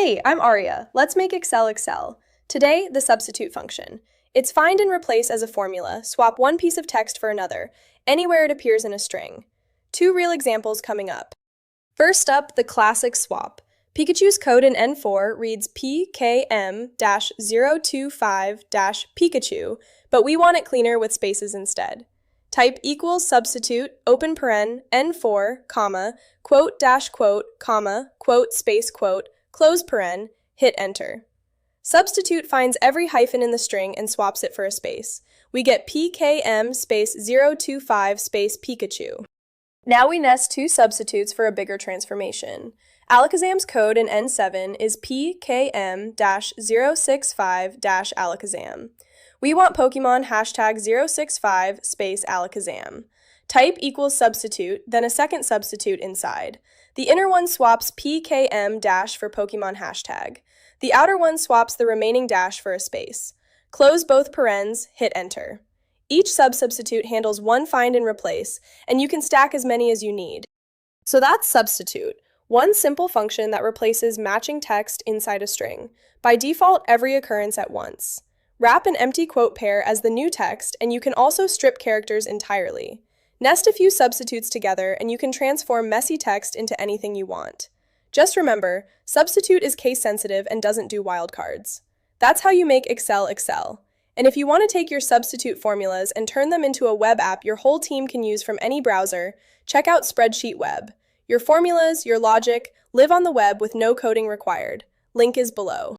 Hey, I'm Aria. Let's make Excel. Today, the substitute function. It's find and replace as a formula. Swap one piece of text for another, anywhere it appears in a string. Two real examples coming up. First up, the classic swap. Pikachu's code in N4 reads PKM-025-Pikachu, but we want it cleaner with spaces instead. Type equals substitute, open paren, N4, comma, quote dash quote, comma, quote space quote, close paren, hit enter. Substitute finds every hyphen in the string and swaps it for a space. We get PKM space 025 space Pikachu. Now we nest two substitutes for a bigger transformation. Alakazam's code in N7 is PKM-065-Alakazam. We want Pokemon #065 space Alakazam. Type equals substitute, then a second substitute inside. The inner one swaps PKM dash for Pokemon hashtag. The outer one swaps the remaining dash for a space. Close both parens, hit enter. Each substitute handles one find and replace, and you can stack as many as you need. So that's substitute, one simple function that replaces matching text inside a string. By default, every occurrence at once. Wrap an empty quote pair as the new text, and you can also strip characters entirely. Nest a few substitutes together, and you can transform messy text into anything you want. Just remember, substitute is case-sensitive and doesn't do wildcards. That's how you make Excel. And if you want to take your substitute formulas and turn them into a web app your whole team can use from any browser, check out SpreadsheetWeb. Your formulas, your logic, live on the web with no coding required. Link is below.